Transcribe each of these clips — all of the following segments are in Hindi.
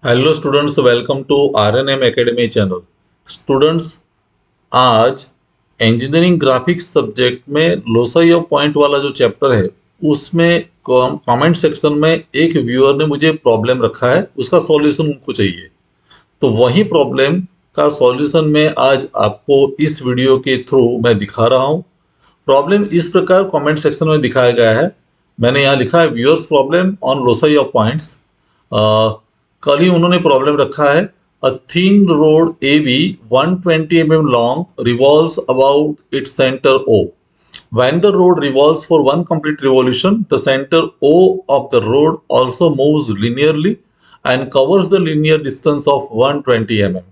Hello students, welcome to RNM academy channel. Students, आज इंजीनियरिंग ग्राफिक्स सब्जेक्ट में लोसाई ऑफ पॉइंट वाला जो चैप्टर है उसमें कमेंट सेक्शन में एक व्यूअर ने मुझे प्रॉब्लम रखा है, उसका सॉल्यूशन उनको चाहिए। तो वही प्रॉब्लम का सॉल्यूशन मैं आज आपको इस वीडियो के थ्रू मैं दिखा रहा हूँ। प्रॉब्लम इस प्रकार कमेंट सेक्शन में दिखाया गया है। मैंने यहाँ लिखा है viewers problem on loci of points. कल ही उन्होंने प्रॉब्लम रखा है। A thin rod A B 120 mm long revolves about its centre O. When the road revolves for one complete revolution, the center O of the road also moves linearly and covers the linear distance of 120 mm.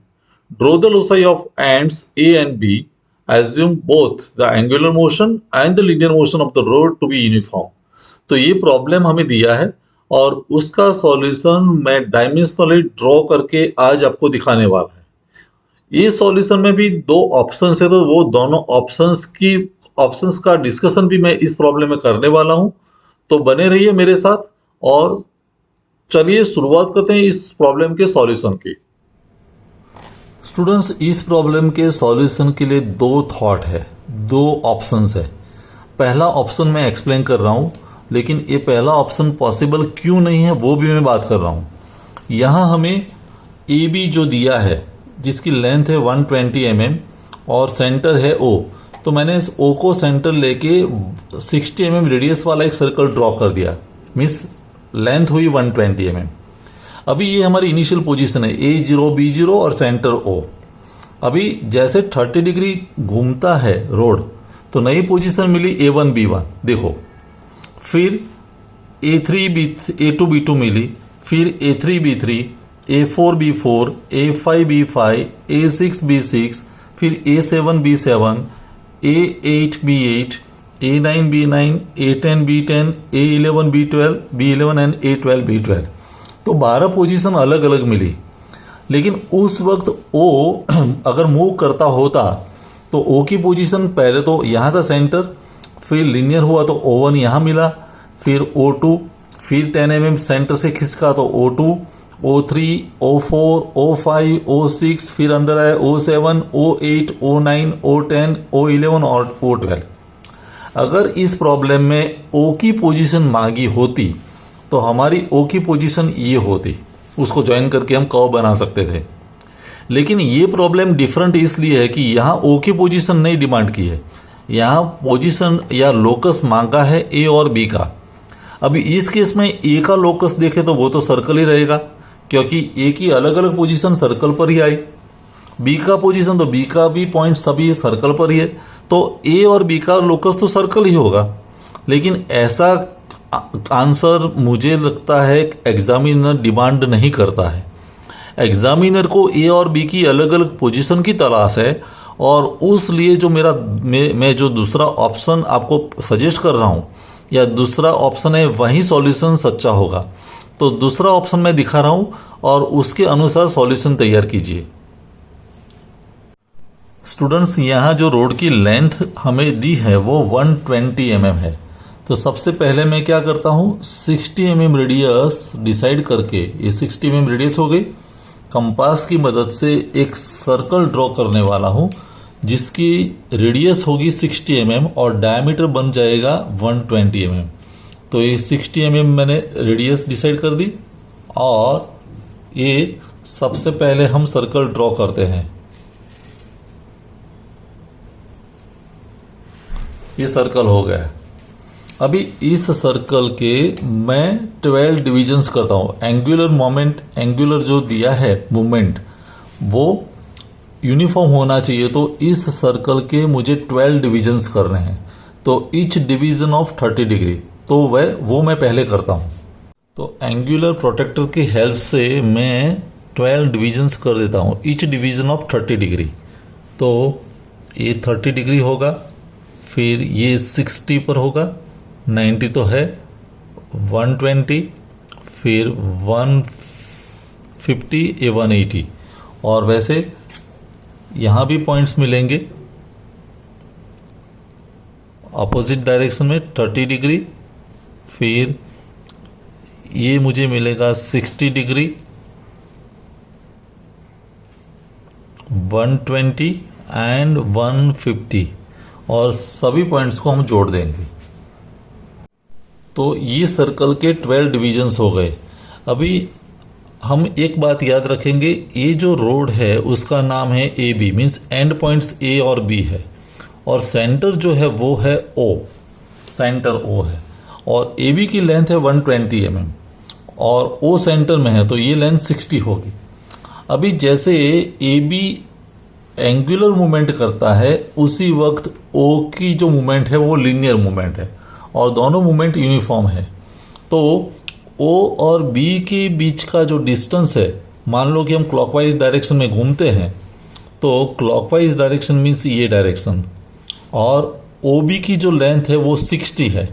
Draw the loci of ends A and B. Assume both the angular motion and the linear motion of the road to be uniform. तो ये प्रॉब्लम हमें दिया है और उसका सॉल्यूशन मैं डायमेंशनली ड्रॉ करके आज आपको दिखाने वाला है। ये सॉल्यूशन में भी दो ऑप्शंस है, तो वो दोनों ऑप्शंस का डिस्कशन भी मैं इस प्रॉब्लम में करने वाला हूं। तो बने रहिए मेरे साथ और चलिए शुरुआत करते हैं इस प्रॉब्लम के सॉल्यूशन की। स्टूडेंट्स, इस प्रॉब्लम के सॉल्यूशन के लिए दो थॉट है, दो ऑप्शंस है। पहला ऑप्शन मैं एक्सप्लेन कर रहा हूं, लेकिन ये पहला ऑप्शन पॉसिबल क्यों नहीं है वो भी मैं बात कर रहा हूं। यहां हमें ए बी जो दिया है, जिसकी लेंथ है 120 mm और सेंटर है ओ, तो मैंने इस ओ को सेंटर लेके 60 mm रेडियस वाला एक सर्कल ड्रॉ कर दिया। मीन्स लेंथ हुई 120 mm। अभी ये हमारी इनिशियल पोजीशन है A0 B0 और सेंटर O। अभी जैसे 30 डिग्री घूमता है रोड, तो नई पोजीशन मिली A1 B1। देखो, फिर A2 B2 मिली, फिर A3 B3, A4 B4, A5 B5, A6 B6, फिर A7 B7, A8 B8, A9 B9, A10 B10, A11 B12, B11 and A12 B12। तो 12 पोजीशन अलग अलग मिली। लेकिन उस वक्त O अगर मूव करता होता तो O की पोजीशन पहले तो यहाँ था सेंटर, फिर लिनियर हुआ तो O1 यहाँ मिला, फिर O2, फिर 10 mm सेंटर से खिसका तो O2, O3, O4, O5, O6, फिर अंदर आया O7, O8, O9, O10, O11 और O12। अगर इस प्रॉब्लम में O की पोजीशन मांगी होती तो हमारी O की पोजीशन ये होती, उसको ज्वाइन करके हम कर्व बना सकते थे। लेकिन ये प्रॉब्लम डिफरेंट इसलिए है कि यहाँ O की पोजीशन नहीं डिमांड की है, यहाँ पोजीशन या लोकस मांगा है A और B का। अभी इस केस में A का लोकस देखे तो वो तो सर्कल ही रहेगा, क्योंकि A की अलग अलग पोजीशन सर्कल पर ही आई। B का पोजीशन तो B का भी पॉइंट सभी सर्कल पर ही है, तो A और B का लोकस तो सर्कल ही होगा। लेकिन ऐसा आंसर मुझे लगता है एग्जामिनर डिमांड नहीं करता है। एग्जामिनर को A और B की अलग अलग पोजीशन की तलाश है, और उस लिए जो मैं जो दूसरा ऑप्शन आपको सजेस्ट कर रहा हूं या दूसरा ऑप्शन है, वही सॉल्यूशन सच्चा होगा। तो दूसरा ऑप्शन मैं दिखा रहा हूं और उसके अनुसार सॉल्यूशन तैयार कीजिए। स्टूडेंट्स, यहां जो रोड की लेंथ हमें दी है वो 120 mm है। तो सबसे पहले मैं क्या करता हूं, 60 mm रेडियस डिसाइड करके, ये 60 mm रेडियस हो गई, कंपास की मदद से एक सर्कल ड्रॉ करने वाला हूं जिसकी रेडियस होगी 60 mm और डायमीटर बन जाएगा 120 mm। तो ये 60 mm मैंने रेडियस डिसाइड कर दी, और ये सबसे पहले हम सर्कल ड्रॉ करते हैं। ये सर्कल हो गया। अभी इस सर्कल के मैं 12 डिविजन्स करता हूं। एंगुलर मोमेंट, एंगुलर जो दिया है मूवमेंट, वो यूनिफॉर्म होना चाहिए, तो इस सर्कल के मुझे 12 डिविजन्स करने हैं। तो ईच डिवीजन ऑफ 30 डिग्री, तो वो मैं पहले करता हूं। तो एंगुलर प्रोटेक्टर की हेल्प से मैं 12 डिविजन्स कर देता हूं, ईच डिवीजन ऑफ 30 डिग्री। तो ये 30 डिग्री होगा, फिर ये 60 पर होगा, 90 तो है, 120, फिर 150, ये 180, और वैसे यहां भी पॉइंट्स मिलेंगे अपोजिट डायरेक्शन में 30 डिग्री, फिर ये मुझे मिलेगा 60 डिग्री, 120 एंड 150 और सभी पॉइंट्स को हम जोड़ देंगे। तो ये सर्कल के 12 डिविजन्स हो गए। अभी हम एक बात याद रखेंगे, ये जो रोड है उसका नाम है A B, means end points A और बी है, और सेंटर जो है वो है ओ, सेंटर ओ है, और ए बी की लेंथ है 120 mm और ओ सेंटर में है तो ये लेंथ 60 होगी। अभी जैसे ए बी एंगुलर मूवमेंट करता है उसी वक्त ओ की जो मूवमेंट है वो लीनियर मूवमेंट है और दोनों मूवमेंट यूनिफॉर्म है। तो ओ और बी के बीच का जो डिस्टेंस है, मान लो कि हम क्लॉकवाइज डायरेक्शन में घूमते हैं तो क्लॉकवाइज डायरेक्शन मीन्स ये डायरेक्शन, और ओ बी की जो लेंथ है वो 60 है।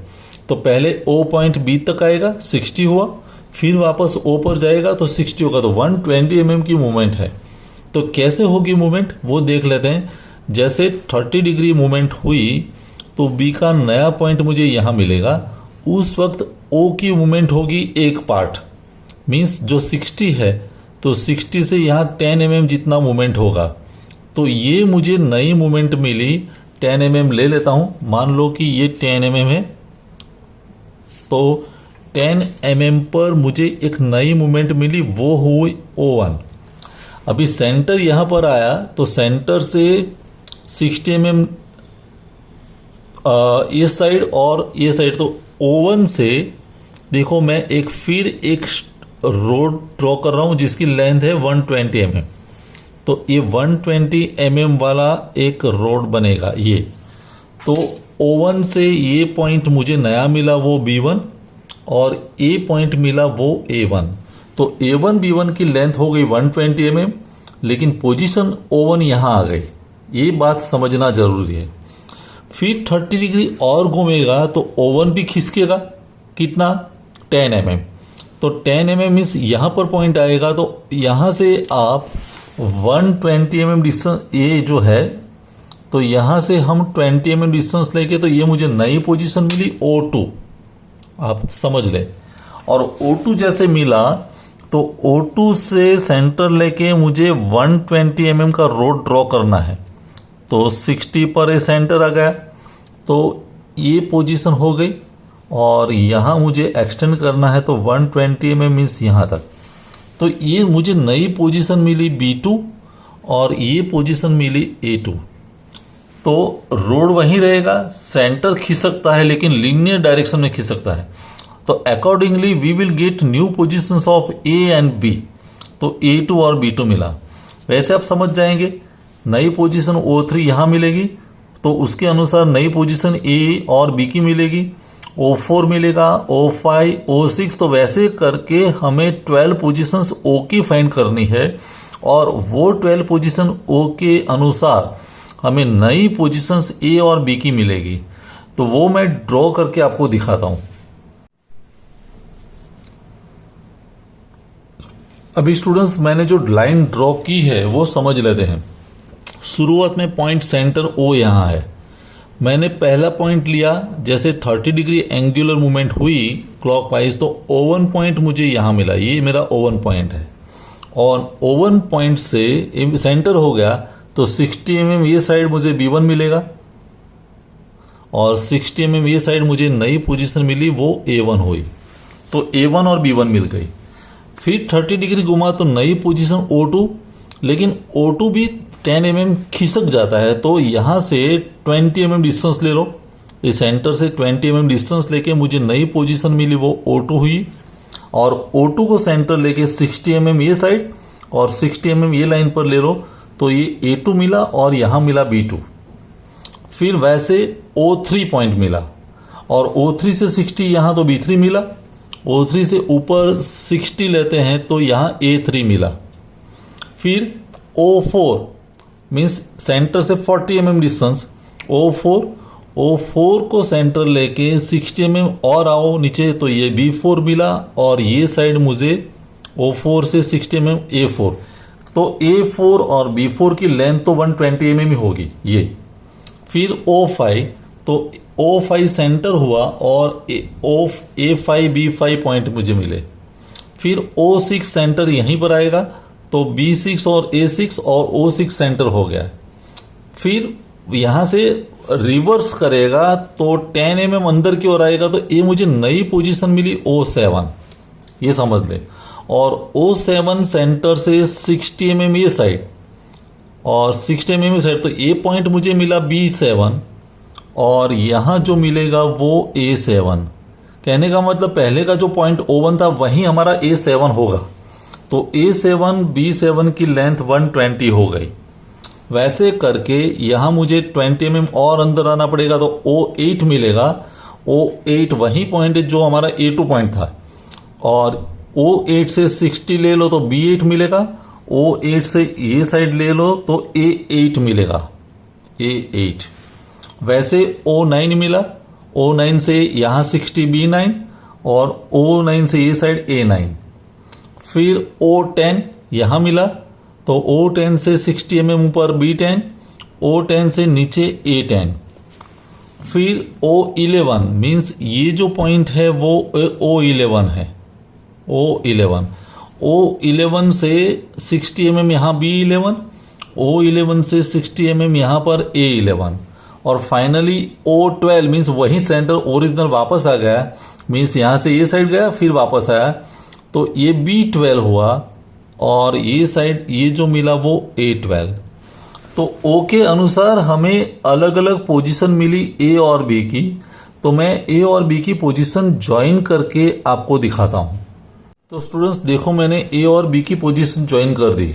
तो पहले ओ पॉइंट बी तक आएगा, 60 हुआ, फिर वापस ओ पर जाएगा तो 60 होगा, तो 120 mm की मूवमेंट है। तो कैसे होगी मूवमेंट वो देख लेते हैं। जैसे 30 डिग्री मूवमेंट हुई तो बी का नया पॉइंट मुझे यहां मिलेगा, उस वक्त ओ की मूवमेंट होगी एक पार्ट, मीन्स जो 60 है तो 60 से यहां 10 mm जितना मूवमेंट होगा। तो ये मुझे नई मूवमेंट मिली, 10 mm ले लेता हूं, मान लो कि ये 10 mm है, तो 10 mm पर मुझे एक नई मूवमेंट मिली, वो हुई O1। अभी सेंटर यहां पर आया तो सेंटर से 60 mm ये साइड और ये साइड, तो O1 से देखो मैं फिर एक रोड ड्रॉ कर रहा हूं जिसकी लेंथ है 120 mm। तो ये 120 mm वाला एक रोड बनेगा ये। तो O1 से ये पॉइंट मुझे नया मिला वो B1 और ए पॉइंट मिला वो A1। तो A1 B1 की लेंथ हो गई 120 mm, लेकिन पोजीशन O1 यहां आ गई, ये बात समझना जरूरी है। फिर 30 डिग्री और घूमेगा तो O1 भी खिसकेगा, कितना 10 mm। तो 10 mm मीन्स यहां पर पॉइंट आएगा, तो यहां से आप 120 mm डिस्टेंस ये जो है, तो यहां से हम 20 mm डिस्टेंस लेके तो ये मुझे नई पोजीशन मिली O2, आप समझ ले। और O2 जैसे मिला तो O2 से सेंटर लेके मुझे 120 mm का रोड ड्रॉ करना है, तो 60 पर ये सेंटर आ गया, तो ये पोजीशन हो गई, और यहां मुझे एक्सटेंड करना है तो 120 mm मीन्स यहां तक। तो ये मुझे नई पोजीशन मिली B2 और ये पोजीशन मिली A2। तो रोड वहीं रहेगा, सेंटर खिसकता है लेकिन लीनियर डायरेक्शन में खिसकता है। तो accordingly we will get new positions of A and B. तो A2 और B2 मिला। वैसे आप समझ जाएंगे, नई पोजीशन O3 यहां मिलेगी तो उसके अनुसार नई पोजीशन ए और बी की मिलेगी, O4 मिलेगा, O5, O6। तो वैसे करके हमें 12 पोजीशंस O की फाइंड करनी है, और वो 12 पोजीशन O के अनुसार हमें नई पोजीशंस ए और बी की मिलेगी। तो वो मैं ड्रॉ करके आपको दिखाता हूं। अभी स्टूडेंट्स मैंने जो लाइन ड्रॉ की है वो समझ लेते हैं। शुरुआत में पॉइंट सेंटर O यहां है, मैंने पहला पॉइंट लिया, जैसे 30 डिग्री एंगुलर मूवमेंट हुई क्लॉकवाइज तो O1 पॉइंट मुझे यहां मिला, ये मेरा O1 पॉइंट है, और O1 पॉइंट से सेंटर हो गया तो 60 mm ये साइड मुझे B1 मिलेगा, और 60 mm ये साइड मुझे नई पोजीशन मिली वो A1 हुई। तो A1 और B1 मिल गई। फिर 30 डिग्री घुमा तो नई पोजीशन O2, लेकिन O2 भी 10 mm खिसक जाता है, तो यहां से 20 mm डिस्टेंस ले लो, इस सेंटर से 20 mm डिस्टेंस लेके मुझे नई पोजीशन मिली वो O2 हुई, और O2 को सेंटर लेके 60 mm ये साइड और 60 mm ये लाइन पर ले लो, तो ये A2 मिला और यहां मिला B2। फिर वैसे O3 पॉइंट मिला, और O3 से 60 यहां तो B3 मिला, O3 से ऊपर 60 लेते हैं तो यहां A3 मिला। फिर O4 मीन्स सेंटर से 40 mm डिस्टेंस, O4 को सेंटर लेके 60 mm और आओ नीचे तो ये B4 मिला, और ये साइड मुझे O4 से 60 mm A4। तो A4 और B4 की लेंथ तो 120 mm ही होगी ये। फिर O5, तो O5 सेंटर हुआ और A5 B5 पॉइंट मुझे मिले। फिर O6 सेंटर यहीं पर आएगा तो B6 और A6 और O6 सेंटर हो गया। फिर यहां से रिवर्स करेगा तो 10 mm अंदर की ओर आएगा, तो ये मुझे नई पोजीशन मिली O7, ये समझ ले। और O7 सेंटर से 60 mm ये साइड और 60 mm साइड, तो ये पॉइंट मुझे मिला B7 और यहां जो मिलेगा वो A7। कहने का मतलब पहले का जो पॉइंट O1 था वही हमारा A7 होगा। तो A7 B7 की लेंथ 120 हो गई। वैसे करके यहां मुझे 20 mm और अंदर आना पड़ेगा, तो O8 मिलेगा। O8 वही पॉइंट है जो हमारा A2 पॉइंट था, और O8 से 60 ले लो तो B8 मिलेगा। O8 से ये साइड ले लो तो A8 मिलेगा, A8। वैसे O9 मिला, O9 से यहां 60 B9 और O9 से ये साइड A9। फिर O10 यहां मिला, तो O10 से 60 mm ऊपर B10, O10 से नीचे A10। फिर O11 मीन्स ये जो पॉइंट है वो O11 है, O11। O11 से 60 mm यहां B11, O11 से 60 mm यहां पर A11, और फाइनली O12 मीन्स वही सेंटर ओरिजिनल वापस आ गया। मीन्स यहां से ये साइड गया फिर वापस आया, तो ये B12 हुआ, और ये साइड ये जो मिला वो A12। तो O के अनुसार हमें अलग अलग पोजीशन मिली A और B की। तो मैं A और B की पोजीशन ज्वाइन करके आपको दिखाता हूं। तो स्टूडेंट्स देखो, मैंने A और B की पोजीशन ज्वाइन कर दी।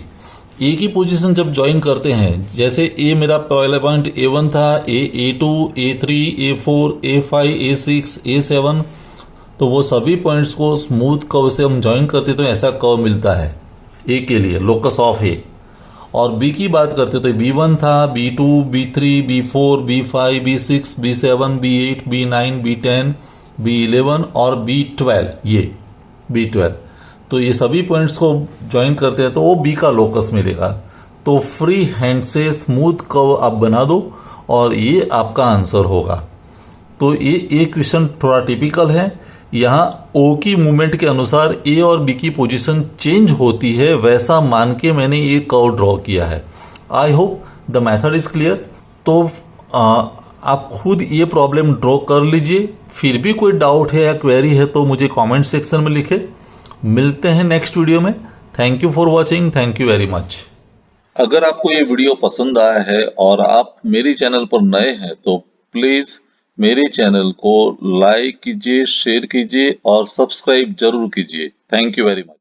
A की पोजीशन जब ज्वाइन करते हैं, जैसे A मेरा पहला पॉइंट A1 था, A2, A3, A4, A5, A6, A7, तो वो सभी पॉइंट्स को स्मूथ कर्व से हम ज्वाइन करते तो ऐसा कर्व मिलता है A के लिए, लोकस ऑफ A। और B की बात करते तो B1 था, B2, B3, B4, B5, B6, B7, B8, B9, B10, B11 और B12, ये B12। तो ये सभी पॉइंट्स को ज्वाइन करते हैं तो वो B का लोकस मिलेगा। तो फ्री हैंड से स्मूथ कर्व आप बना दो और ये आपका आंसर होगा। तो ये क्वेश्चन थोड़ा टिपिकल है। यहाँ O की मूवमेंट के अनुसार A और B की पोजीशन चेंज होती है, वैसा मान के मैंने ये कर्व ड्रॉ किया है। I hope the method is clear. तो आप खुद ये प्रॉब्लम ड्रॉ कर लीजिए। फिर भी कोई डाउट है या क्वेरी है तो मुझे कमेंट सेक्शन में लिखे। मिलते हैं नेक्स्ट वीडियो में। Thank you for watching, thank you very much. अगर आपको ये वीडियो पसंद आया है और आप मेरे चैनल पर नए हैं तो प्लीज मेरे चैनल को लाइक कीजिए, शेयर कीजिए और सब्सक्राइब जरूर कीजिए। Thank you very much.